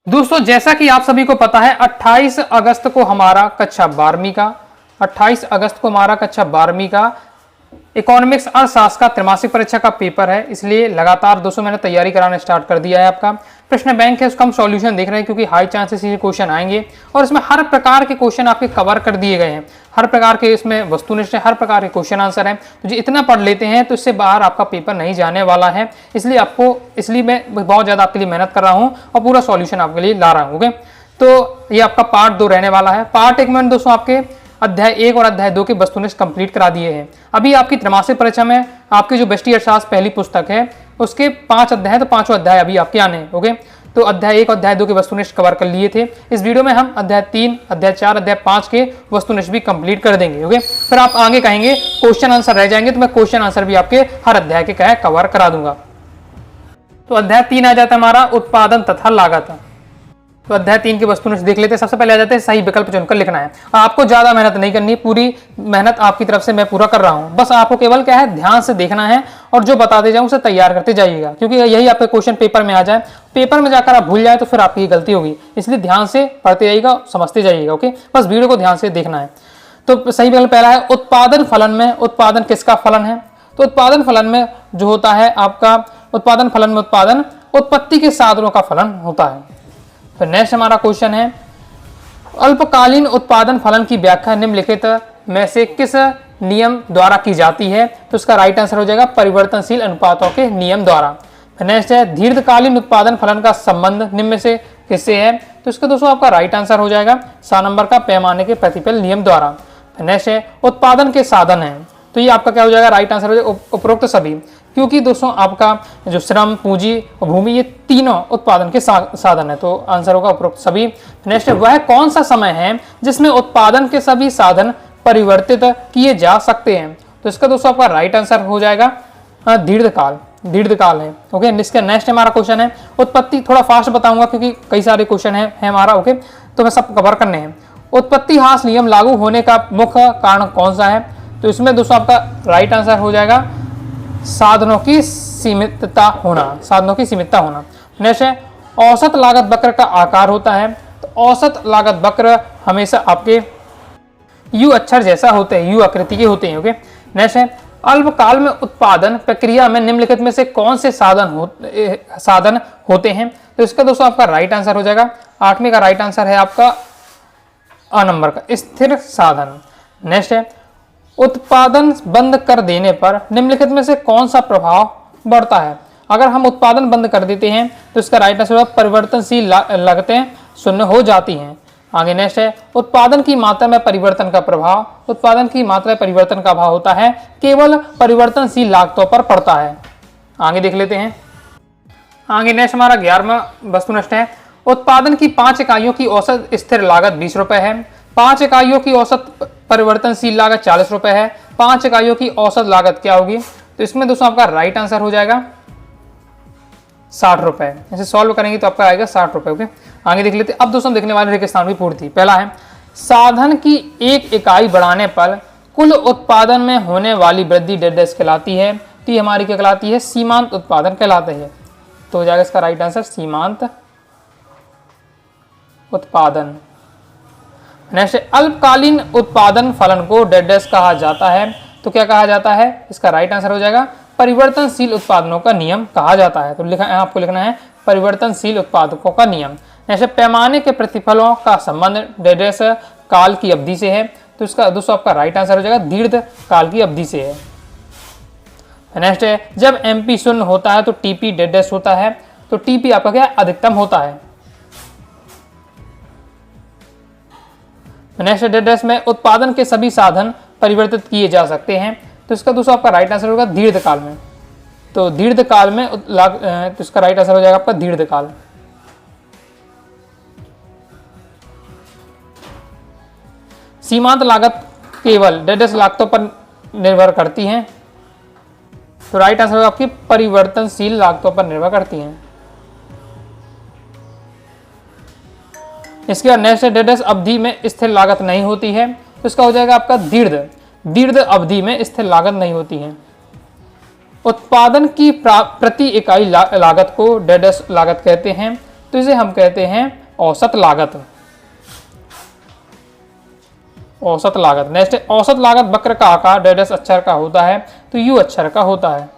दोस्तों जैसा कि आप सभी को पता है 28 अगस्त को हमारा कक्षा 12वीं का 28 अगस्त को हमारा कक्षा 12वीं का इकोनॉमिक्स अर्थशास्त्र का त्रैमासिक परीक्षा का पेपर है। इसलिए लगातार दोस्तों मैंने तैयारी कराना स्टार्ट कर दिया है। आपका प्रश्न बैंक है उसका हम सॉल्यूशन देख रहे हैं क्योंकि हाई चांसेस ये क्वेश्चन आएंगे और इसमें हर प्रकार के क्वेश्चन आपके कवर कर दिए गए हैं। हर प्रकार के इसमें वस्तुनिष्ठ हर प्रकार के क्वेश्चन आंसर हैं। तो जो इतना पढ़ लेते हैं तो इससे बाहर आपका पेपर नहीं जाने वाला है। इसलिए मैं बहुत ज़्यादा आपके लिए मेहनत कर रहा हूँ और पूरा सॉल्यूशन आपके लिए ला रहा हूँ। ओके, तो ये आपका पार्ट 2 रहने वाला है। पार्ट 1 में दोस्तों आपके अध्याय 1 और अध्याय 2 के वस्तुनिष्ठ कंप्लीट करा दिए हैं। अभी आपकी त्रैमासिक परीक्षा में आपकी जो व्यष्टि अर्थशास्त्र पहली पुस्तक है उसके 5 अध्याय, तो 5वां अध्याय अभी आपके आने हैं। ओके, तो अध्याय 1 और अध्याय 2 के वस्तुनिष्ठ कवर कर लिए थे। इस वीडियो में हम अध्याय 3, अध्याय 4, अध्याय 5 के वस्तुनिष्ठ भी कंप्लीट कर देंगे। ओके, फिर आप आगे कहेंगे क्वेश्चन आंसर रह जाएंगे तो मैं क्वेश्चन आंसर भी आपके हर अध्याय के कवर करा दूंगा। तो अध्याय 3 आ जाता है हमारा उत्पादन तथा लागत। तो अध्याय 3 की वस्तुनिष्ठ देख लेते हैं। सबसे पहले आ जाते हैं सही विकल्प चुनकर लिखना है। और आपको ज्यादा मेहनत नहीं करनी, पूरी मेहनत आपकी तरफ से मैं पूरा कर रहा हूं। बस आपको केवल क्या है, ध्यान से देखना है और जो बताते जाऊं उसे तैयार करते जाइएगा, क्योंकि यही आपके क्वेश्चन पेपर में आ जाए। पेपर में जाकर आप भूल जाए तो फिर आपकी गलती होगी। इसलिए ध्यान से पढ़ते जाइएगा, समझते जाइएगा। ओके, बस वीडियो को ध्यान से देखना है। तो सही विकल्प पहला है उत्पादन फलन में। उत्पादन किसका फलन है? तो उत्पादन फलन में जो होता है आपका उत्पादन फलन में उत्पादन उत्पत्ति के साधनों का फलन होता है। फिर नेक्स्ट हमारा क्वेश्चन है अल्पकालीन उत्पादन फलन की व्याख्या निम्नलिखित में से किस नियम द्वारा की जाती है? तो इसका राइट आंसर हो जाएगा परिवर्तनशील अनुपातों के नियम द्वारा। फिर नेक्स्ट है दीर्घकालीन उत्पादन फलन का संबंध निम्न में से किससे है? तो इसका दोस्तों आपका राइट आंसर हो जाएगा 7 नंबर का पैमाने के प्रतिफल नियम द्वारा। फिर नेक्स्ट है उत्पादन के साधन है। तो ये आपका क्या हो जाएगा? राइट आंसर हो जाएगा उपरोक्त सभी, क्योंकि दोस्तों आपका जो श्रम, पूंजी और भूमि ये तीनों उत्पादन के साधन है। तो आंसर होगा उपरोक्त सभी। नेक्स्ट वह कौन सा समय है जिसमें उत्पादन के सभी साधन परिवर्तित किए जा सकते हैं? तो इसका दोस्तों आपका राइट आंसर हो जाएगा दीर्घकाल। दीर्घकाल है। ओके, इसका नेक्स्ट हमारा क्वेश्चन है उत्पत्ति। थोड़ा फास्ट बताऊंगा क्योंकि कई सारे क्वेश्चन है हमारा। ओके, तो मैं सब कवर करने हैं। उत्पत्ति ह्रास नियम लागू होने का मुख्य कारण कौन सा है? तो इसमें दोस्तों आपका राइट आंसर हो जाएगा साधनों की सीमितता होना। साधनों की सीमितता होना। नेक्स्ट है औसत लागत वक्र का आकार होता है। तो औसत लागत वक्र हमेशा आपके यू अक्षर जैसा होते हैं, यू आकृति के होते हैं। ओके, नेक्स्ट है अल्पकाल में उत्पादन प्रक्रिया में निम्नलिखित में से कौन से साधन होते हैं? तो इसका दोस्तों आपका राइट आंसर हो जाएगा 8वें का राइट आंसर है आपका अ नंबर का स्थिर साधन। नेक्स्ट है उत्पादन बंद कर देने पर निम्नलिखित में से कौन सा प्रभाव बढ़ता है? अगर हम उत्पादन बंद कर देते हैं तो इसका राइट आंसर परिवर्तनशील लागतें शून्य हो जाती हैं। आगे नेक्स्ट है उत्पादन की मात्रा में परिवर्तन का प्रभाव। उत्पादन की मात्रा में परिवर्तन का भाव होता है केवल परिवर्तनशील लागतों पर पड़ता है। आगे देख लेते हैं। आगे नेक्स्ट हमारा 11वां वस्तुनिष्ठ है उत्पादन की 5 इकाइयों की औसत स्थिर लागत 20 रुपए है। 5 इकाइयों की औसत परिवर्तनशील लागत 40 रुपए है। 5 इकाइयों की औसत लागत क्या होगी? तो इसमें दोस्तों आपका राइट आंसर हो जाएगा 60 रुपए। इसे सॉल्व करेंगे तो आपका आएगा 60 रुपए। ओके, आगे देख लेते हैं। अब दोस्तों देखने वाले रेगिस्तान की पूर्ति। पहला है साधन की 1 इकाई बढ़ाने पर कुल उत्पादन में होने वाली वृद्धि डेढ़ कहलाती है। तो ये हमारी क्या कहलाती है? सीमांत उत्पादन कहलाते हैं। तो हो जाएगा इसका राइट आंसर सीमांत उत्पादन। नेक्स्ट अल्पकालीन उत्पादन फलन को डेढ़ कहा जाता है। तो क्या कहा जाता है? इसका राइट आंसर हो जाएगा परिवर्तनशील उत्पादनों का नियम कहा जाता है। तो आपको लिखना है परिवर्तनशील उत्पादकों का नियम। नेक्स्ट पैमाने के प्रतिफलों का संबंध डेढ़ काल की अवधि से है। तो इसका दोस्तों आपका राइट आंसर हो जाएगा दीर्घ काल की अवधि से है। नेक्स्ट है जब एमपी शून्य होता है तो टीपी डेढ़ होता है। तो टीपी आपका क्या अधिकतम होता है। नेक्स्ट डेढ़ में उत्पादन के सभी साधन परिवर्तित किए जा सकते हैं। तो इसका दूसरा आपका राइट आंसर होगा दीर्घकाल में। तो दीर्घकाल में तो इसका राइट आंसर हो जाएगा आपका दीर्घकाल। सीमांत लागत केवल डेढ़ लागतों पर निर्भर करती हैं। तो राइट आंसर होगा आपकी परिवर्तनशील लागतों पर निर्भर करती हैं। इसके बाद नेक्स्ट डेढ़ अवधि में स्थिर लागत नहीं होती है। तो इसका हो जाएगा आपका दीर्घ अवधि में स्थिर लागत नहीं होती है। उत्पादन की प्रति इकाई लागत को डेढ़ लागत कहते हैं। तो इसे हम कहते हैं औसत लागत। औसत लागत। नेक्स्ट है औसत लागत वक्र का आकार डैश अक्षर का होता है तो यू अक्षर का होता है।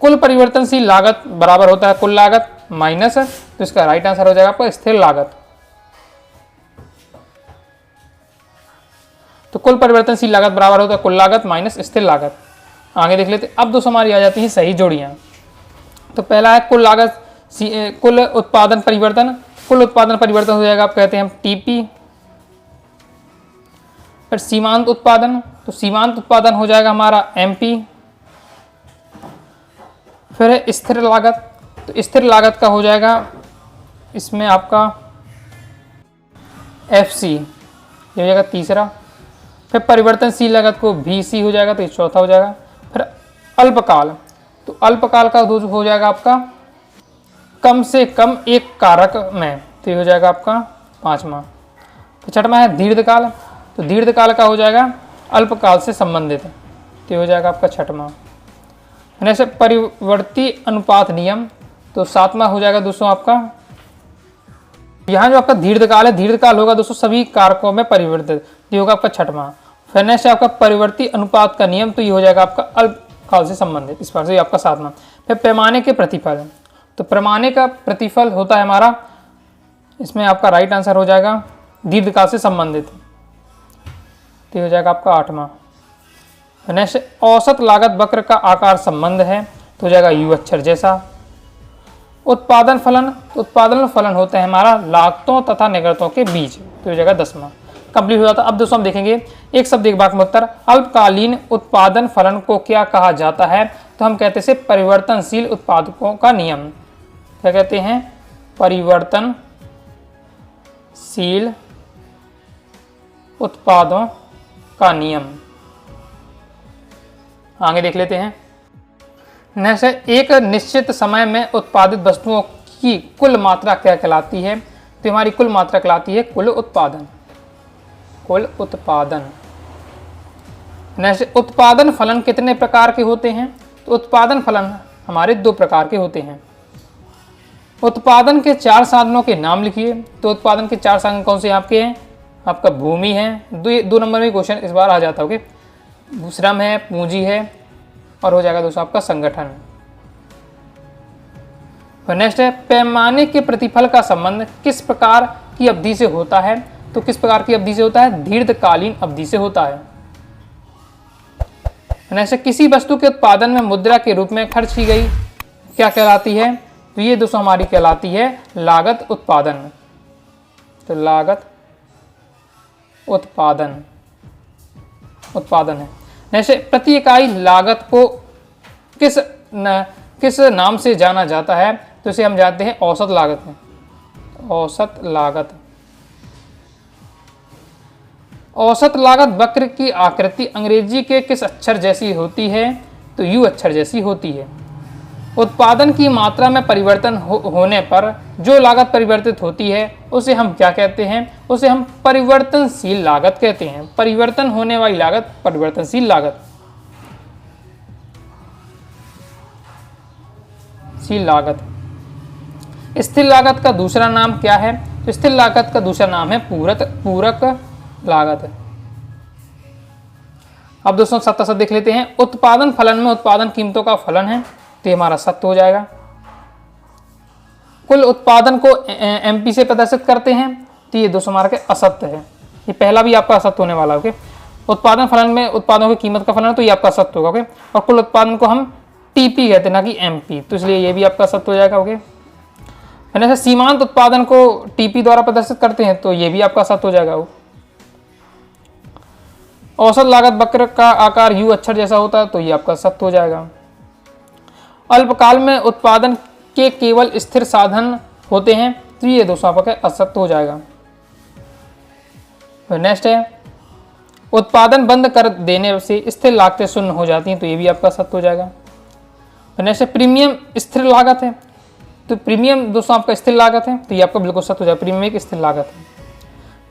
कुल परिवर्तनशील लागत बराबर होता है कुल लागत माइनस, तो इसका राइट आंसर हो जाएगा आपका स्थिर लागत। तो कुल परिवर्तनशील लागत बराबर होता है कुल लागत माइनस स्थिर लागत। आगे देख लेते। अब दोस्तों हमारी आ जाती है सही जोड़ियां। तो पहला है कुल लागत कुल उत्पादन परिवर्तन। कुल उत्पादन परिवर्तन हो जाएगा आप कहते हैं हम टीपी। फिर सीमांत उत्पादन, तो सीमांत उत्पादन हो जाएगा हमारा एमपी। फिर है स्थिर लागत, तो स्थिर लागत का हो जाएगा इसमें आपका एफसी, ये हो जाएगा तीसरा। फिर परिवर्तनशील लागत को VC हो जाएगा तो ये चौथा हो जाएगा। फिर अल्पकाल, तो अल्पकाल का हो जाएगा आपका कम से कम एक कारक में, तो ये हो जाएगा आपका पांचवा। तो छठवां है दीर्घकाल, तो दीर्घकाल का हो जाएगा अल्पकाल से संबंधित, तो ये हो जाएगा आपका छठवां। जैसे परिवर्ती अनुपात नियम, तो सातवां हो जाएगा दोस्तों आपका। यहाँ जो आपका दीर्घकाल है, दीर्घकाल होगा दोस्तों सभी कारकों में परिवर्तित, ये होगा आपका छठवां। फिर नेक्स्ट आपका परिवर्ती अनुपात का नियम, तो ये हो जाएगा आपका अल्पकाल से संबंधित, इस बार से आपका सातवां। फिर पैमाने के प्रतिफल, तो पैमाने का प्रतिफल होता है हमारा, इसमें आपका राइट आंसर हो जाएगा दीर्घकाल से संबंधित, तो हो जाएगा आपका आठवां। नेक्स्ट औसत लागत वक्र का आकार संबंध है, तो हो जाएगा यू अक्षर जैसा। उत्पादन फलन, उत्पादन फलन होता है हमारा लागतों तथा निर्गतों के बीच, तो हो जाएगा 10वां। कंप्लीट हो जाता। अब दोस्तों हम देखेंगे एक शब्द एक वाक्य में उत्तर। अल्पकालीन उत्पादन फलन को क्या कहा जाता है, तो हम कहते हैं परिवर्तनशील उत्पादकों का नियम। क्या कहते हैं? परिवर्तनशील उत्पादों का नियम। आगे देख लेते हैं। नेक्स्ट है एक निश्चित समय में उत्पादित वस्तुओं की कुल मात्रा क्या कहलाती है, तो हमारी कुल मात्रा कहलाती है कुल उत्पादन। कुल उत्पादन। नेक्स्ट उत्पादन फलन कितने प्रकार के होते हैं, तो उत्पादन फलन हमारे 2 प्रकार के होते हैं। उत्पादन के 4 साधनों के नाम लिखिए, तो उत्पादन के 4 साधन कौन से आपके हैं? आपका भूमि है, 2 नंबर में क्वेश्चन इस बार आ जाता है। ओके, श्रम है, पूंजी है, और हो जाएगा दोस्तों आपका संगठन। नेक्स्ट है पैमाने के प्रतिफल का संबंध किस प्रकार की अवधि से होता है, तो किस प्रकार की अवधि से होता है? दीर्घकालीन अवधि से होता है। नेक्स्ट किसी वस्तु के उत्पादन में मुद्रा के रूप में खर्च की गई क्या कहलाती है, तो ये दोस्तों हमारी कहलाती है लागत उत्पादन। तो लागत उत्पादन है। जैसे प्रति इकाई लागत को किस नाम से जाना जाता है, तो इसे हम जानते हैं औसत लागत है। औसत लागत। औसत लागत वक्र की आकृति अंग्रेजी के किस अक्षर जैसी होती है, तो यू अक्षर जैसी होती है। उत्पादन की मात्रा में परिवर्तन होने पर जो लागत परिवर्तित होती है उसे हम क्या कहते हैं? उसे हम परिवर्तनशील लागत कहते हैं। परिवर्तन होने वाली लागत परिवर्तनशील लागत। स्थिर लागत का दूसरा नाम क्या है, तो स्थिर लागत का दूसरा नाम है पूरक लागत। अब दोस्तों 7 देख लेते हैं। उत्पादन फलन में उत्पादन कीमतों का फलन है, तो ये हमारा सत्य हो जाएगा। कुल उत्पादन को एमपी से प्रदर्शित करते हैं, तो ये दोस्तों हमारा असत्य है। ये पहला भी आपका असत्य होने वाला है। ओके, उत्पादन फलन में उत्पादों की कीमत का फलन है, तो ये आपका सत्य होगा। ओके, और कुल उत्पादन को हम टीपी कहते हैं ना कि एमपी, तो इसलिए ये भी आपका सत्य हो जाएगा। ओके, जैसे सीमांत उत्पादन को टीपी द्वारा प्रदर्शित करते हैं, तो ये भी आपका सत्य हो जाएगा। औसत लागत वक्र का आकार यू अक्षर जैसा होता है, तो ये आपका सत्य हो जाएगा। अल्पकाल में उत्पादन के केवल स्थिर साधन होते हैं, तो ये दोस्तों आपका असत्य हो जाएगा। नेक्स्ट है उत्पादन बंद कर देने से स्थिर लागतें शून्य हो जाती हैं, तो ये भी आपका सत्य हो जाएगा। नेक्स्ट है प्रीमियम स्थिर लागत है, तो प्रीमियम दोस्तों आपका स्थिर लागत है, तो ये आपका बिल्कुल सत्य हो जाएगा। प्रीमियम एक स्थिर लागत है।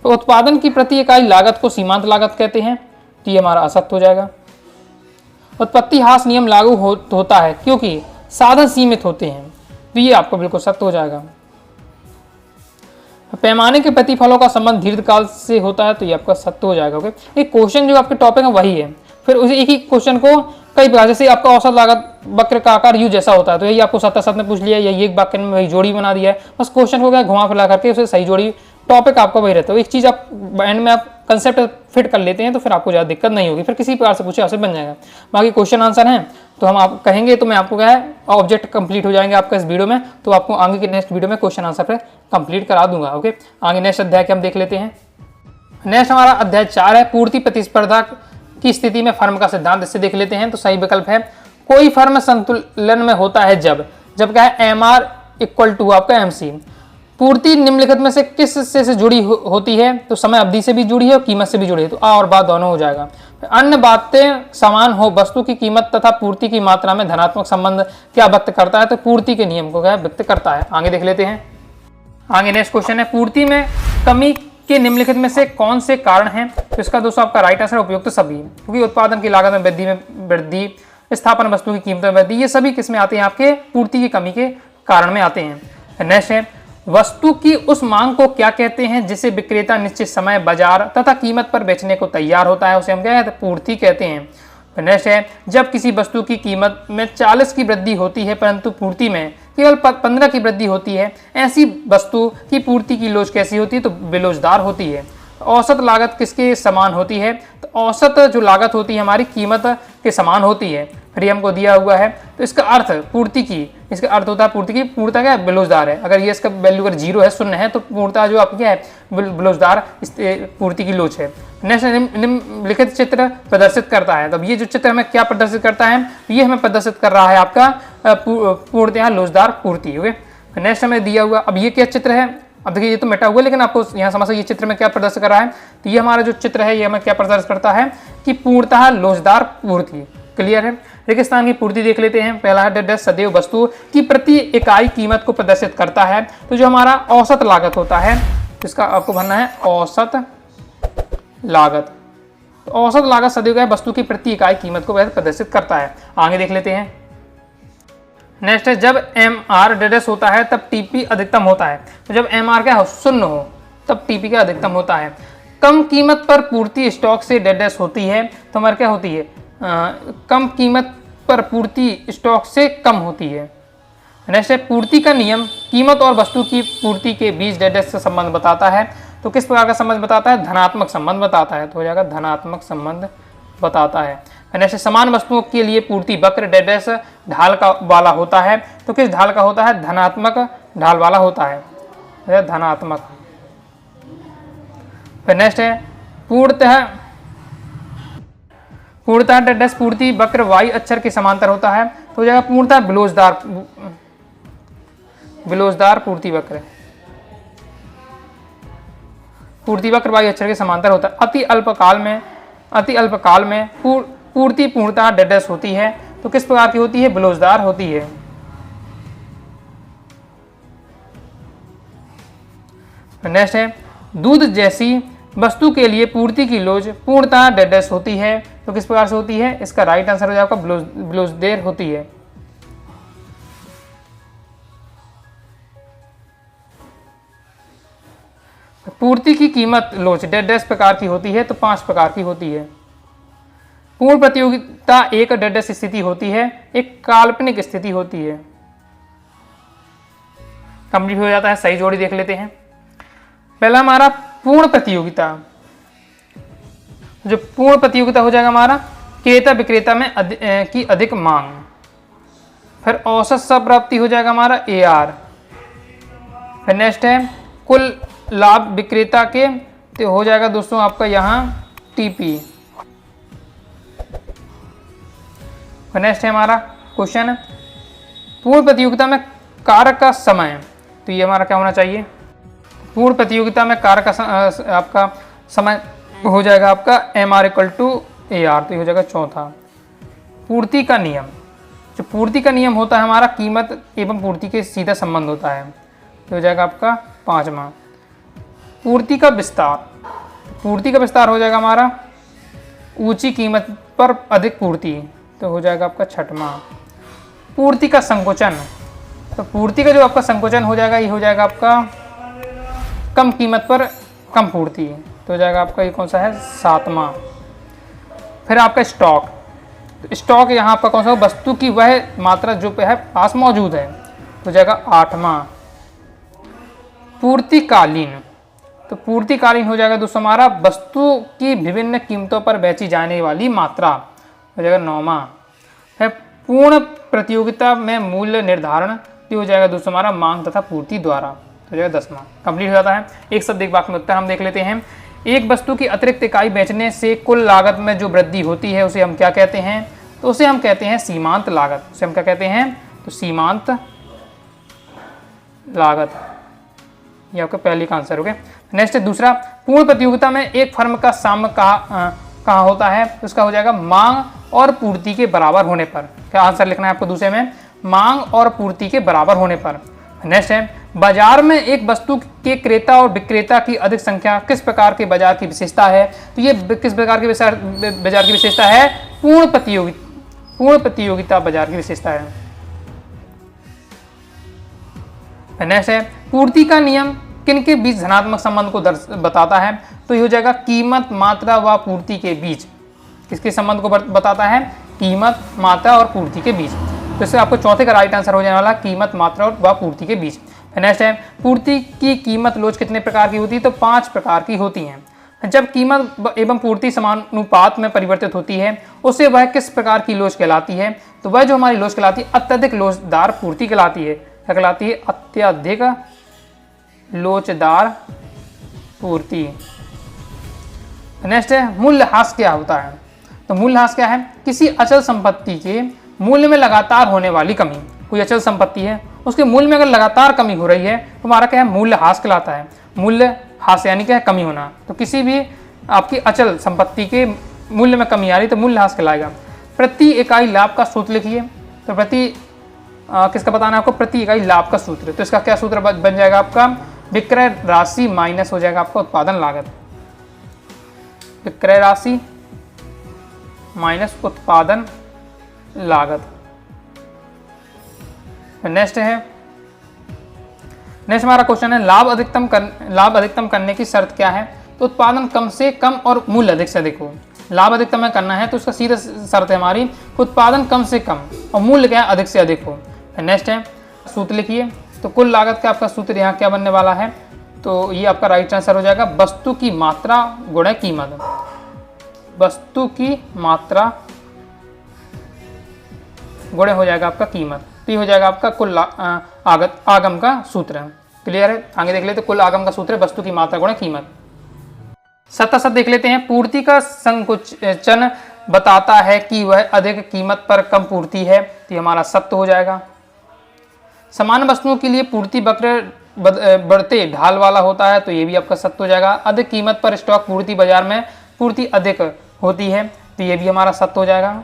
तो उत्पादन की प्रति इकाई लागत को सीमांत लागत कहते हैं, तो ये हमारा असत्य हो जाएगा। उत्पत्ति ह्रास नियम लागू होता है क्योंकि साधन सीमित होते हैं, तो ये आपको बिल्कुल सत्य हो जाएगा। पैमाने के प्रतिफलों का संबंध दीर्घकाल से होता है, तो ये आपका सत्य हो जाएगा। ओके, एक क्वेश्चन जो आपके टॉपिक है वही है, फिर उसी एक ही क्वेश्चन को कई प्रकार, जैसे आपका औसत लागत वक्र का आकार यू जैसा होता है, तो यही आपको 7 ने पूछ लिया, या एक वाक्य में वही जोड़ी बना दिया है, बस क्वेश्चन को क्या घुमा फिरा करके उसे सही जोड़ी, टॉपिक आपका वही रहता है। एक चीज आप एंड में आप कंसेप्ट फिट कर लेते हैं तो फिर आपको ज़्यादा दिक्कत नहीं होगी, फिर किसी प्रकार से पूछे आपसे बन जाएगा। बाकी क्वेश्चन आंसर हैं तो हम आप कहेंगे तो मैं आपको क्या है ऑब्जेक्ट कंप्लीट हो जाएंगे आपका इस वीडियो में, तो आपको आगे के नेक्स्ट वीडियो में क्वेश्चन आंसर पर कंप्लीट करा दूंगा। ओके, आगे नेक्स्ट अध्याय के हम देख लेते हैं। नेक्स्ट हमारा अध्याय 4 है, पूर्ति प्रतिस्पर्धा की स्थिति में फर्म का सिद्धांत। इससे देख लेते हैं। तो सही विकल्प है, कोई फर्म संतुलन में होता है जब क्या है MR = आपका MC। पूर्ति निम्नलिखित में से किस से जुड़ी होती है, तो समय अवधि से भी जुड़ी है और कीमत से भी जुड़ी है, तो आ और बा दोनों हो जाएगा। अन्य बातें समान हो, वस्तु की कीमत तथा पूर्ति की मात्रा में धनात्मक संबंध क्या व्यक्त करता है, तो पूर्ति के नियम को क्या व्यक्त करता है। आगे देख लेते हैं। आगे नेक्स्ट क्वेश्चन है, पूर्ति में कमी के निम्नलिखित में से कौन से कारण हैं, तो इसका दोस्तों आपका राइट आंसर उपयुक्त सभी, क्योंकि उत्पादन की लागत में वृद्धि, स्थापन वस्तु की कीमत में वृद्धि, ये सभी किसमें आते हैं, आपके पूर्ति की कमी के कारण में आते हैं। नेक्स्ट है, वस्तु की उस मांग को क्या कहते हैं जिसे विक्रेता निश्चित समय, बाजार तथा कीमत पर बेचने को तैयार होता है, उसे हम क्या कहते हैं, पूर्ति कहते हैं। नेक्स्ट है, जब किसी वस्तु की कीमत में 40 की वृद्धि होती है परंतु पूर्ति में केवल 15 की वृद्धि होती है, ऐसी वस्तु की पूर्ति की लोच कैसी होती है, तो बेलोजदार होती है। औसत लागत किसके समान होती है, तो औसत जो लागत होती है हमारी कीमत के समान होती है। फिर हमको दिया हुआ है, तो इसका अर्थ पूर्ति की, इसका अर्थ होता है पूर्ति की, पूर्णता क्या है, बेलोजदार है। अगर ये इसका वैल्यू अगर 0 है, शून्य है, तो पूर्णता जो आपकी क्या है, बेलोजदार पूर्ति की लोच है। नेक्स्ट, निम्नलिखित चित्र प्रदर्शित करता है। तब ये जो चित्र हमें क्या प्रदर्शित करता है, ये हमें प्रदर्शित कर रहा है आपका पूर्णतः लोचदार पूर्ति। ओके, नेक्स्ट हमें दिया हुआ, अब ये क्या चित्र है, अब देखिए ये तो मिटा हुआ है, लेकिन आपको यहाँ समझ ये चित्र में क्या प्रदर्शित कर रहा है, तो ये हमारा जो चित्र है ये हमें क्या प्रदर्शित करता है कि पूर्णतः लोचदार पूर्ति। क्लियर है। रेगिस्तान की पूर्ति देख लेते हैं। पहला है सदैव वस्तु की प्रति इकाई कीमत को प्रदर्शित करता है, तो जो हमारा औसत लागत होता है, इसका आपको भरना है औसत लागत। तो औसत लागत सदैव क्या है, वस्तु की प्रति इकाई कीमत को प्रदर्शित करता है। आगे देख लेते हैं। नेक्स्ट है, जब MR होता है तब TP अधिकतम होता है, तो जब MR क्या हो, 0 हो, तब TP का अधिकतम होता है। कम कीमत पर पूर्ति स्टॉक से होती है, तो हमारे क्या होती है, कम कीमत पर पूर्ति स्टॉक से कम होती है। नेक्स्ट है, पूर्ति का नियम कीमत और वस्तु की पूर्ति के बीच से संबंध बताता है, तो किस प्रकार का संबंध बताता है, धनात्मक संबंध बताता है, तो हो जाएगा धनात्मक संबंध बताता है। नेक्स्ट, समान वस्तुओं के लिए पूर्ति वक्र ढाल का वाला होता है, तो किस ढाल का होता है, धनात्मक ढाल वाला होता है, धनात्मक। फिर नेक्स्ट है, पूर्णतः पूर्ति वक्र Y अक्षर के समांतर होता है, तो हो जाएगा पूर्णतः बिलोजदार पूर्ति वक्र Y अक्षर के समांतर होता है। अति अल्पकाल में पूर्ति पूर्णतः होती है, तो किस प्रकार की होती है, बिलोजदार होती है। नेक्स्ट है, दूध जैसी वस्तु के लिए पूर्ति की लोच पूर्णतः होती है, तो किस प्रकार से होती है, इसका राइट आंसर हो जाएगा बिलोजदेर होती है। पूर्ति की कीमत लोच प्रकार की होती है, तो 5 प्रकार की होती है। पूर्ण प्रतियोगिता एक स्थिति होती है, एक काल्पनिक स्थिति होती है। कंप्लीट हो जाता है। सही जोड़ी देख लेते हैं। पहला हमारा पूर्ण प्रतियोगिता, जो पूर्ण प्रतियोगिता हो जाएगा हमारा क्रेता विक्रेता में की अधिक मांग। फिर औसत संप्राप्ति हो जाएगा हमारा AR। फिर नेक्स्ट है कुल लाभ विक्रेता के, तो हो जाएगा दोस्तों आपका यहाँ TP। फिर नेक्स्ट है हमारा क्वेश्चन, पूर्ण प्रतियोगिता में कारक का समय, तो ये हमारा क्या होना चाहिए, पूर्ण प्रतियोगिता में कारक का आपका समय हो जाएगा आपका MR = AR, तो ये हो जाएगा चौथा। पूर्ति का नियम, जो पूर्ति का नियम होता है हमारा कीमत एवं पूर्ति के सीधा संबंध होता है, तो हो जाएगा आपका 5वां। पूर्ति का विस्तार, पूर्ति का विस्तार हो जाएगा हमारा ऊंची कीमत पर अधिक पूर्ति, तो हो जाएगा आपका 6वां। पूर्ति का संकोचन, तो पूर्ति का जो आपका संकोचन हो जाएगा, ये हो जाएगा आपका कम कीमत पर कम पूर्ति, तो हो जाएगा आपका ये कौन सा है, 7वां। फिर आपका स्टॉक, तो स्टॉक यहाँ आपका कौन सा, वस्तु की वह मात्रा जो पे है पास मौजूद है, तो हो जाएगा 8वां। पूर्तिकालीन, तो पूर्तिकालीन हो जाएगा दोस्तों हमारा वस्तु की विभिन्न कीमतों पर बेची जाने वाली मात्रा, हो जाएगा 9वां। है पूर्ण प्रतियोगिता में मूल्य निर्धारण, ये हो जाएगा दोस्तों हमारा मांग तथा पूर्ति द्वारा, हो जाएगा 10वां। कंप्लीट हो जाता है। एक शब्द एक वाक्य में उत्तर हम देख लेते हैं। एक वस्तु की अतिरिक्त इकाई बेचने से कुल लागत में जो वृद्धि होती है उसे हम क्या कहते हैं, तो उसे हम कहते हैं सीमांत लागत। उसे हम क्या कहते हैं, तो सीमांत लागत। ये आपका पहली का आंसर हो गया। नेक्स्ट दूसरा, पूर्ण प्रतियोगिता में एक फर्म का साम्य कहाँ होता है, तो उसका हो जाएगा मांग और पूर्ति के बराबर होने पर। क्या आंसर लिखना है आपको दूसरे में, मांग और पूर्ति के बराबर होने पर। नेक्स्ट है, बाजार में एक वस्तु के क्रेता और विक्रेता की अधिक संख्या किस प्रकार के बाजार की विशेषता है, तो ये किस प्रकार के बाजार की विशेषता है, पूर्ण प्रतियोगिता बाजार की विशेषता है। नेक्स्ट है, पूर्ति का नियम किन के बीच धनात्मक संबंध को बताता है, तो ये हो जाएगा कीमत, मात्रा व पूर्ति के बीच। किसके संबंध को बताता है, कीमत, मात्रा और पूर्ति के बीच। तो इससे आपको चौथे का राइट आंसर हो जाने वाला कीमत, मात्रा व पूर्ति के बीच। नेक्स्ट है, पूर्ति की कीमत लोच कितने प्रकार की होती है, तो 5 प्रकार की होती हैं। जब कीमत एवं पूर्ति समानुपात में परिवर्तित होती है उसे वह किस प्रकार की लोच कहलाती है, तो वह जो हमारी लोच कहलाती है अत्यधिक लोचदार पूर्ति कहलाती है। क्या कहलाती है, अत्यधिक लोचदार पूर्ति। नेक्स्ट है, मूल्यह्रास क्या होता है, तो मूल्यह्रास क्या है, किसी अचल संपत्ति के मूल्य में लगातार होने वाली कमी। कोई अचल संपत्ति है, उसके मूल्य में अगर लगातार कमी हो रही है तो हमारा क्या है, मूल्यह्रास कहलाता है। मूल्यह्रास यानी क्या है, कमी होना। तो किसी भी आपकी अचल संपत्ति के मूल्य में कमी आ रही तो मूल्यह्रास कहलाएगा। प्रति इकाई लाभ का सूत्र लिखिए, तो किसका बताना है आपको, प्रति इकाई लाभ का सूत्र। तो इसका क्या सूत्र बन जाएगा आपका, विक्रय राशि माइनस हो जाएगा आपका उत्पादन लागत। विक्रय राशि माइनस उत्पादन लागत। नेक्स्ट हमारा क्वेश्चन है, लाभ अधिकतम करने की शर्त क्या है, तो उत्पादन कम से कम और मूल्य अधिक से अधिक हो। लाभ अधिकतम में करना है तो उसका सीधा शर्त है हमारी उत्पादन कम से कम और मूल्य क्या है, अधिक से अधिक हो। नेक्स्ट है, सूत्र लिखिए, तो कुल लागत का आपका सूत्र यहाँ क्या बनने वाला है, तो ये आपका राइट आंसर हो जाएगा वस्तु की मात्रा गुणा कीमत। वस्तु की मात्रा गुणे हो जाएगा आपका कीमत, तो ये हो जाएगा आपका कुल आगम का सूत्र। क्लियर है, आगे देख लेते, कुल आगम का सूत्र है वस्तु की मात्रा गुणे कीमत। 77 देख लेते हैं, पूर्ति का संकुचन बताता है कि वह अधिक कीमत पर कम पूर्ति है, तो ये हमारा सत्य हो जाएगा। समान वस्तुओं के लिए पूर्ति वक्र बढ़ते ढाल वाला होता है, तो ये भी आपका सत्य हो जाएगा। अधिक कीमत पर स्टॉक पूर्ति बाजार में पूर्ति अधिक होती है, तो ये भी हमारा सत्य हो जाएगा।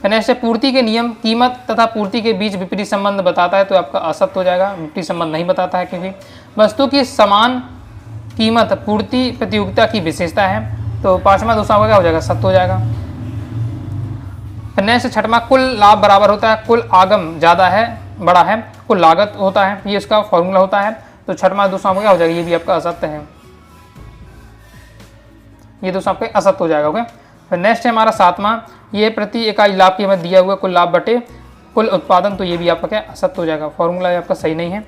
नेक्स्ट है, पूर्ति के नियम कीमत तथा पूर्ति के बीच विपरीत संबंध बताता है, तो आपका असत्य हो जाएगा। विपरीत संबंध नहीं बताता है क्योंकि वस्तु की समान कीमत पूर्ति प्रतियोगिता की विशेषता है, तो 5वां दूसरा क्या हो जाएगा, सत्य हो जाएगा। नेक्स्ट 6वां, कुल लाभ बराबर होता है कुल आगम ज़्यादा है बड़ा है कुल लागत होता है, ये इसका फॉर्मूला होता है, तो 6वां दूसरा क्या हो जाएगा, ये भी आपका असत्य है। ये दोस्तों आपका असत्य हो जाएगा। ओके, फिर नेक्स्ट है हमारा 7वां, ये प्रति इकाई लाभ की हमें दिया हुआ कुल लाभ बटे कुल उत्पादन, तो ये भी आपका क्या असत्य हो जाएगा, फॉर्मूला आपका सही नहीं है।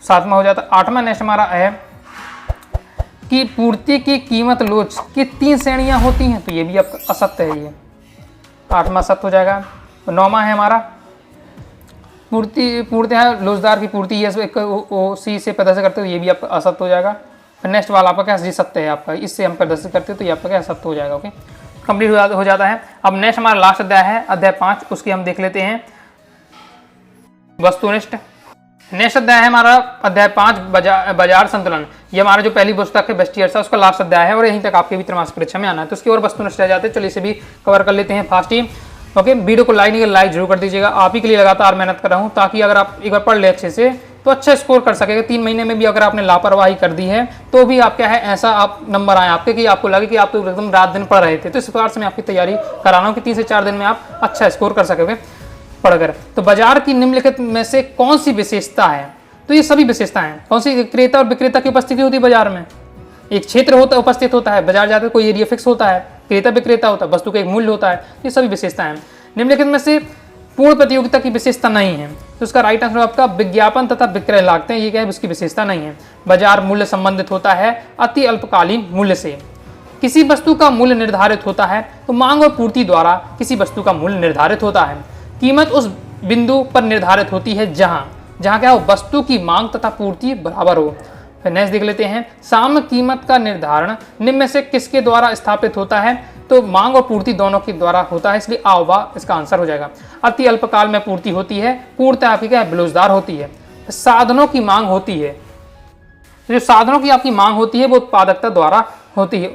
7वां हो जाता है। 8वां नेक्स्ट हमारा है कि पूर्ति की कीमत लोच की 3 श्रेणियां होती हैं, तो ये भी आपका असत्य है, ये 8वां सत्य हो जाएगा। 9वां है हमारा पूर्ति है लोचदार की पूर्ति, ये सी से प्रदर्शित करते हो, ये भी आपका असत्य हो जाएगा। नेक्स्ट वाला आपका क्या जी सत्य है आपका, इससे हम प्रदर्शित करते हो, तो ये आपका क्या सत्य हो जाएगा। ओके, कंप्लीट हो जाता है। अब नेक्स्ट हमारा लास्ट अध्याय है अध्याय 5, उसकी हम देख लेते हैं वस्तुनिष्ठ। नेक्स्ट अध्याय है हमारा अध्याय 5 बाजार संतुलन। ये हमारा जो पहली पुस्तक है बेस्ट ईयर उसका लास्ट अध्याय है और यहीं तक आपके भी त्रैमासिक परीक्षा में आना है, तो उसकी और वस्तुनिष्ठ रह जाते हैं। चलिए इसे भी कवर कर लेते हैं फास्ट ही। ओके, वीडियो को लाइक जरूर कर दीजिएगा, आप ही के लिए लगातार मेहनत कर रहा हूँ, ताकि अगर आप एक बार पढ़ ले अच्छे से तो अच्छा स्कोर कर सकेगा। 3 महीने में भी अगर आपने लापरवाही कर दी है तो भी आप क्या है ऐसा आप नंबर आए आपके कि आपको लगे कि आप तो एकदम रात दिन पढ़ रहे थे। तो इस प्रकार से मैं आपकी तैयारी करा रहा हूँ कि 3 से 4 दिन में आप अच्छा स्कोर कर सकोगे पढ़कर। तो बाजार की निम्नलिखित में से कौन सी विशेषता है तो ये सभी विशेषताएं कौन सी, क्रेता और विक्रेता की उपस्थिति होती है बाजार में, एक क्षेत्र होता है उपस्थित होता है, बाजार जाकर कोई एरिया फिक्स होता है, क्रेता विक्रेता होता है, वस्तु का एक मूल्य होता है, ये सभी विशेषताएं। निम्नलिखित में से पूर्ण प्रतियोगिता की विशेषता नहीं है, तो इसका राइट आंसर आपका विज्ञापन तथा विक्रय लागतें, ये क्या है, उसकी विशेषता नहीं है। बाजार मूल्य संबंधित होता है अति अल्पकालीन मूल्य से। किसी वस्तु का मूल्य निर्धारित होता है तो मांग और पूर्ति द्वारा किसी वस्तु का मूल्य निर्धारित होता है। कीमत उस बिंदु पर निर्धारित होती है जहां क्या हो, वस्तु की मांग तथा पूर्ति बराबर हो। फिर नेक्स्ट देख लेते हैं, साम्य कीमत का निर्धारण निम्न में से किसके द्वारा स्थापित होता है, तो मांग और पूर्ति दोनों के द्वारा होता है, इसलिए आ व इसका आंसर हो जाएगा। अति अल्पकाल में पूर्ति होती है, पूर्णतः आपकी क्या है, बेरोजगार होती है। साधनों की मांग होती है, जो साधनों की आपकी मांग होती है वो उत्पादकता द्वारा होती है।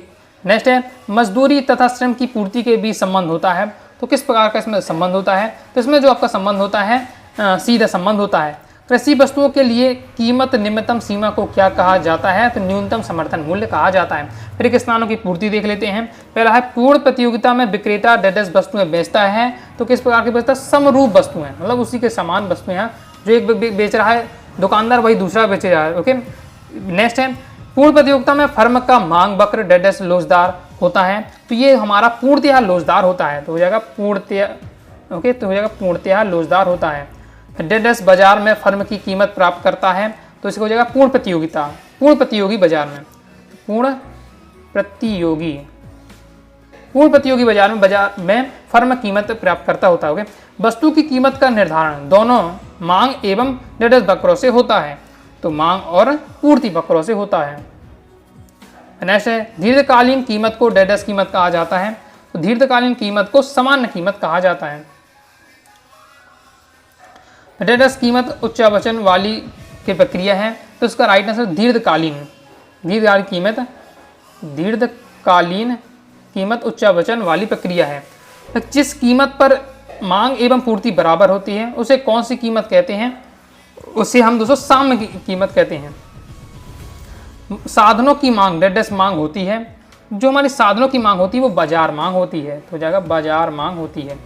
नेक्स्ट है, मजदूरी तथा श्रम की पूर्ति के बीच संबंध होता है, तो किस प्रकार का इसमें संबंध होता है, तो इसमें जो आपका संबंध होता है सीधा संबंध होता है। कृषि वस्तुओं के लिए कीमत निम्नतम सीमा को क्या कहा जाता है, तो न्यूनतम समर्थन मूल्य कहा जाता है। फिर एक स्थानों की पूर्ति देख लेते हैं। पहला है, पूर्ण प्रतियोगिता में विक्रेता डेडस वस्तुएं बेचता है, तो किस प्रकार की बेचता है, समरूप वस्तुएं, मतलब उसी के समान वस्तुएं हैं, जो एक बेच रहा है दुकानदार वही दूसरा बेच रहा है। ओके, नेक्स्ट है, पूर्ण प्रतियोगिता में फर्म का मांग वक्र डेडस लोचदार होता है, तो ये हमारा पूर्णतया लोचदार होता है, तो हो जाएगा पूर्णतया, ओके, तो हो जाएगा पूर्णतया लोचदार होता है। डेडस बाजार में फर्म की कीमत प्राप्त करता है, तो इसको हो जाएगा पूर्ण प्रतियोगिता, पूर्ण प्रतियोगी बाजार में, पूर्ण प्रतियोगी बाजार में फर्म कीमत प्राप्त करता होता है। ओके, वस्तु की कीमत का निर्धारण दोनों मांग एवं डेडस वक्रों से होता है, तो मांग और पूर्ति वक्रों से होता है। नेक्स्ट है, दीर्घकालीन कीमत को डेडस कीमत कहा जाता है, तो दीर्घकालीन कीमत को सामान्य कीमत कहा जाता है। डेडस कीमत उच्चावचन वाली की प्रक्रिया है, तो इसका राइट आंसर दीर्घकालीन कीमत उच्चावचन वाली प्रक्रिया है। जिस कीमत पर मांग एवं पूर्ति बराबर होती है उसे कौन सी कीमत कहते हैं, उसे हम दोस्तों साम्य कीमत कहते हैं। साधनों की मांग डेडस मांग होती है, जो हमारी साधनों की मांग होती है वो बाजार मांग होती है, तो हो जाएगा बाजार मांग होती है।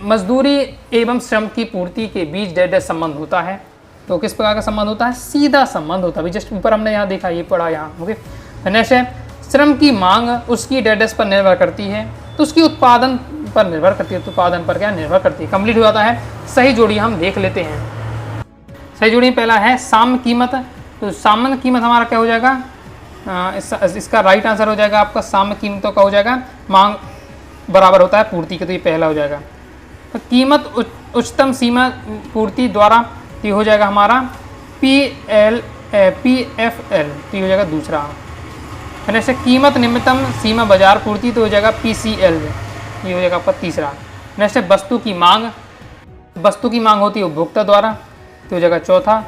मजदूरी एवं श्रम की पूर्ति के बीच डेडस संबंध होता है, तो किस प्रकार का संबंध होता है, सीधा संबंध होता है। जस्ट ऊपर हमने यहाँ देखा, ये पढ़ा यहाँ। ओके, नेक्स्ट है, श्रम की मांग उसकी डेडस पर निर्भर करती है, तो उसकी उत्पादन पर निर्भर करती है, तो उत्पादन पर क्या निर्भर करती है। कंप्लीट हो जाता है। सही जोड़ी हम देख लेते हैं। सही जोड़ी पहला है साम्य कीमत, तो सामान्य कीमत हमारा क्या हो जाएगा, इसका राइट आंसर हो जाएगा आपका साम्य कीमतों का हो जाएगा मांग बराबर होता है पूर्ति के, तो ये पहला हो जाएगा। तो कीमत उच्चतम सीमा पूर्ति द्वारा, तो ये हो जाएगा हमारा PFL, तो ये हो जाएगा दूसरा। फिर ऐसे कीमत निम्नतम सीमा बाजार पूर्ति, तो हो जाएगा PCL, ये हो जाएगा आपका तीसरा। नेक्स्ट है वस्तु की मांग होती है उपभोक्ता द्वारा, तो हो जाएगा चौथा।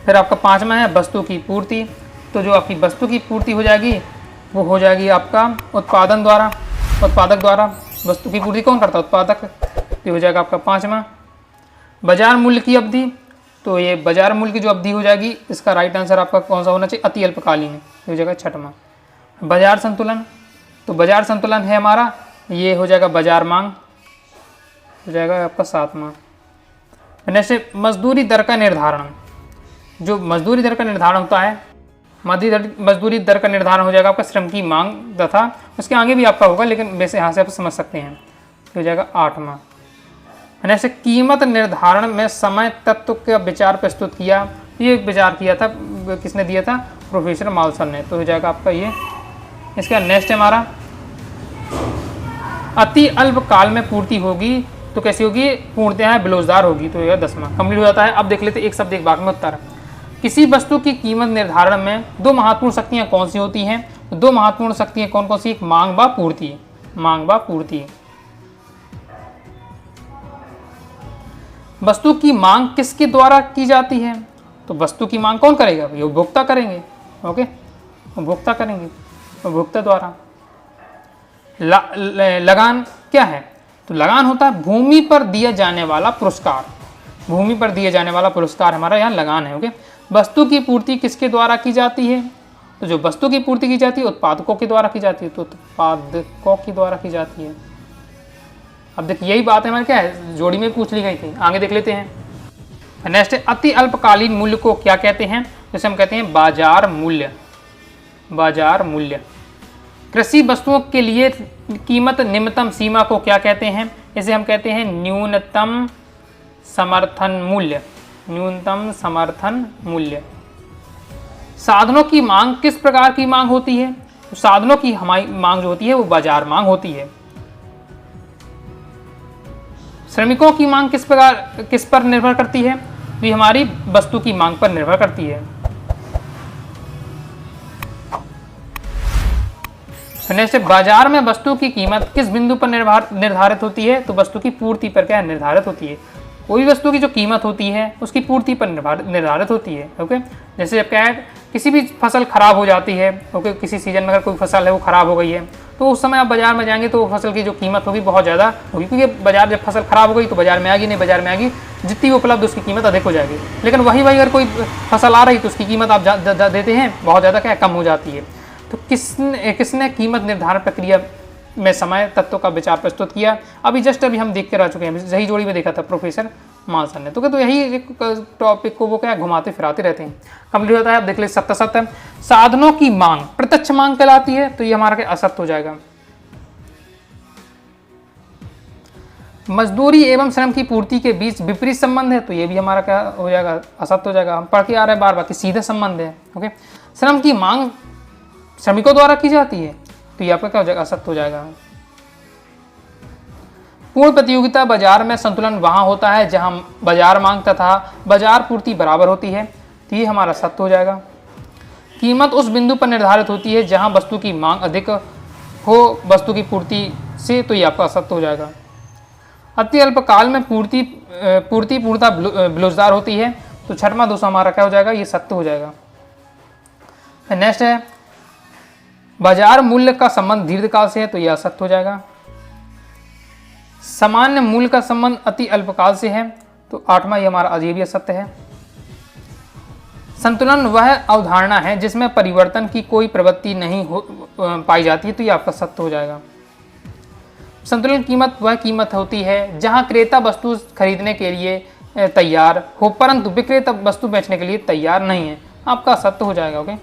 फिर आपका पांचवा है वस्तु की पूर्ति, तो जो आपकी वस्तु की पूर्ति हो जाएगी वो हो जाएगी आपका उत्पादक द्वारा। वस्तु की पूर्ति कौन करता है, उत्पादक, तो हो जाएगा आपका पांचवा। बाजार मूल्य की अवधि, तो ये बाजार मूल्य की जो अवधि हो जाएगी, इसका राइट आंसर आपका कौन सा होना चाहिए, अति अल्पकालीन, हो जाएगा छठवां। बाजार संतुलन, तो बाजार संतुलन है हमारा, ये हो जाएगा बाजार मांग, हो जाएगा आपका सातवां। नेक्स्ट मजदूरी दर का निर्धारण, जो मजदूरी दर का निर्धारण होता है, मजदूरी दर का निर्धारण हो जाएगा आपका श्रम की मांग तथा उसके आगे भी आपका होगा, लेकिन वैसे यहाँ से आप समझ सकते हैं, हो जाएगा आठवां। ऐसे कीमत निर्धारण में समय तत्व का विचार प्रस्तुत किया, ये विचार किया था, किसने दिया था, प्रोफेसर मालसन ने, तो हो जाएगा आपका ये। इसका नेक्स्ट है हमारा अति अल्प काल में पूर्ति होगी, तो कैसी होगी, पूर्णतः बेरोजगार होगी, तो यह 10वां कंप्लीट हो जाता है। अब देख लेते एक शब्द एक भाग में उत्तर। किसी वस्तु की कीमत निर्धारण में दो महत्वपूर्ण शक्तियां कौन सी होती हैं, तो दो महत्वपूर्ण शक्तियां कौन कौन सी, एक मांग व पूर्ति। वस्तु की मांग किसके द्वारा की जाती है, तो वस्तु की मांग कौन करेगा, ये उपभोक्ता करेंगे। ओके, उपभोक्ता करेंगे, उपभोक्ता द्वारा। लगान क्या है, तो लगान होता है भूमि पर दिया जाने वाला पुरस्कार, भूमि पर दिया जाने वाला पुरस्कार हमारा यहाँ लगान है। ओके, वस्तु की पूर्ति किसके द्वारा की जाती है, तो जो वस्तु की पूर्ति की जाती है उत्पादकों के द्वारा की जाती है, तो उत्पादकों के द्वारा की जाती है। अब देखिए यही बात है हमारे क्या है, जोड़ी में पूछ ली गई थी, आगे देख लेते हैं। नेक्स्ट अति अल्पकालीन मूल्य को क्या कहते हैं? जैसे हम कहते हैं बाजार मूल्य। बाजार मूल्य। कृषि वस्तुओं के लिए कीमत निम्नतम सीमा को क्या कहते हैं? इसे हम कहते हैं न्यूनतम समर्थन मूल्य। न्यूनतम समर्थन मूल्य। साधनों की मांग किस प्रकार की मांग होती है? तो साधनों की हमारी मांग जो होती है वो बाजार मांग होती है। श्रमिकों की मांग किस पर निर्भर करती है? तो ये हमारी वस्तु की मांग पर निर्भर करती है। नेक्स्ट, बाजार में वस्तु की कीमत किस बिंदु पर निर्धारित होती है? तो वस्तु की पूर्ति पर क्या निर्धारित होती है। कोई वस्तु की जो कीमत होती है उसकी पूर्ति पर निर्धारित होती है। ओके, जैसे जब क्या है किसी भी फसल खराब हो जाती है, ओके, किसी सीजन में अगर कोई फसल है वो खराब हो गई है तो उस समय आप बाजार में जाएंगे तो फसल की जो कीमत होगी बहुत ज़्यादा होगी, क्योंकि बाजार जब फसल खराब हो गई तो बाजार में आएगी, नहीं बाजार में आएगी, जितनी उपलब्ध उसकी कीमत अधिक हो जाएगी। लेकिन वही अगर कोई फसल आ रही तो उसकी कीमत आप देते हैं बहुत ज़्यादा क्या कम हो जाती है। तो किसने कीमत निर्धारण प्रक्रिया में समय तत्वों का विचार प्रस्तुत किया? अभी हम देख कर आ चुके हैं, सही जोड़ी में देखा था प्रोफेसर मानसन ने। तो यही एक टॉपिक को वो क्या घुमाते फिराते रहते हैं। कंप्लीट होता है। आप देख ले सत्य साधनों की मांग प्रत्यक्ष मांग कहलाती है, तो ये हमारा क्या असत्य हो जाएगा। मजदूरी एवं श्रम की पूर्ति के बीच विपरीत संबंध है, तो ये भी हमारा क्या हो जाएगा, असत्य हो जाएगा। हम पढ़ के आ रहे हैं बार बार कि सीधे संबंध है। ओके, श्रम की मांग श्रमिकों द्वारा की जाती है, तो ये आपका क्या हो जाएगा, असत्य हो जाएगा। पूर्ण प्रतियोगिता बाजार में संतुलन वहां होता है जहां बाजार मांग तथा बाजार पूर्ति बराबर होती है, तो ये हमारा सत्य हो जाएगा। कीमत उस बिंदु पर निर्धारित होती है जहां वस्तु की मांग अधिक हो वस्तु की पूर्ति से, तो ये आपका सत्य हो जाएगा। अति अल्पकाल में पूर्ति पूर्णता बिलोजदार होती है, तो छठवां दोष हमारा क्या हो जाएगा, ये सत्य हो जाएगा। नेक्स्ट है बाजार मूल्य का संबंध दीर्घकाल से है, तो यह असत्य हो जाएगा। सामान्य मूल्य का संबंध अति अल्पकाल से है, तो आठवां ये हमारा ये भी असत्य है। संतुलन वह अवधारणा है जिसमें परिवर्तन की कोई प्रवृत्ति नहीं पाई जाती है, तो ये आपका सत्य हो जाएगा। संतुलन कीमत वह कीमत होती है जहां क्रेता वस्तु खरीदने के लिए तैयार हो परंतु विक्रेता वस्तु बेचने के लिए तैयार नहीं है, आपका सत्य हो जाएगा। ओके,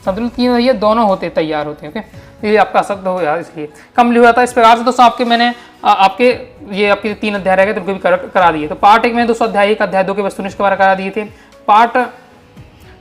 संतुलित कीमत ये दोनों होते तैयार होते हैं। ओके, ये आपका सत्य हो यार, इसलिए कंप्लीट हुआ था। इस प्रकार से दोस्तों आपके मैंने आपके 3 अध्याय रह गए तो उनको भी करा दिए। तो पार्ट 1 में दोस्तों अध्याय 1 अध्याय 2 के वस्तुनिष्ठ के बारे में करा दिए थे।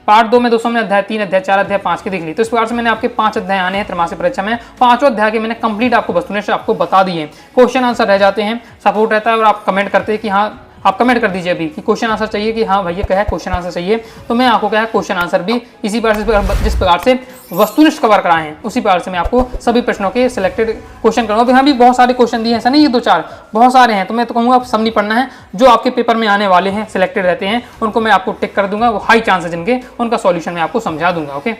पार्ट 2 में दोस्तों मैंने अध्याय 3 अध्याय 4 अध्याय 5 के देख ली। तो इस प्रकार से मैंने आपके 5 अध्याय आने हैं त्रैमासिक परीक्षा में, 5 अध्याय के मैंने कंप्लीट आपको वस्तुनिष्ठ आपको बता दिए। क्वेश्चन आंसर रह जाते हैं, सपोर्ट रहता है और आप कमेंट करते हैं कि हाँ, आप कमेंट कर दीजिए अभी कि क्वेश्चन आंसर चाहिए, कि हाँ भैया क्या है क्वेश्चन आंसर चाहिए, तो मैं आपको क्या है क्वेश्चन आंसर भी इसी प्रकार से जिस प्रकार से वस्तुनिष्ठ कवर कराए हैं उसी प्रकार से मैं आपको सभी प्रश्नों के सिलेक्टेड क्वेश्चन करूँगा। यहाँ भी बहुत सारे क्वेश्चन दिए हैं, ऐसा नहीं ये 2-4 बहुत सारे हैं, तो मैं तो कहूँगा सब नहीं पढ़ना है। जो आपके पेपर में आने वाले हैं सिलेक्टेड रहते हैं उनको मैं आपको टिक कर दूंगा, वो हाई चांस है जिनके, उनका सॉल्यूशन मैं आपको समझा दूंगा। ओके,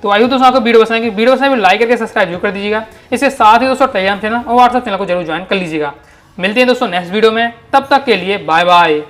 तो आइए दोस्तों आपको वीडियो पसंद है, वीडियो पसंद है लाइक करके सब्सक्राइब जरूर कर दीजिएगा। इसके साथ ही दोस्तों टेलीग्राम चैनल और व्हाट्सएप चैनल को जरूर ज्वाइन कर लीजिएगा। मिलते हैं दोस्तों नेक्स्ट वीडियो में, तब तक के लिए बाय बाय।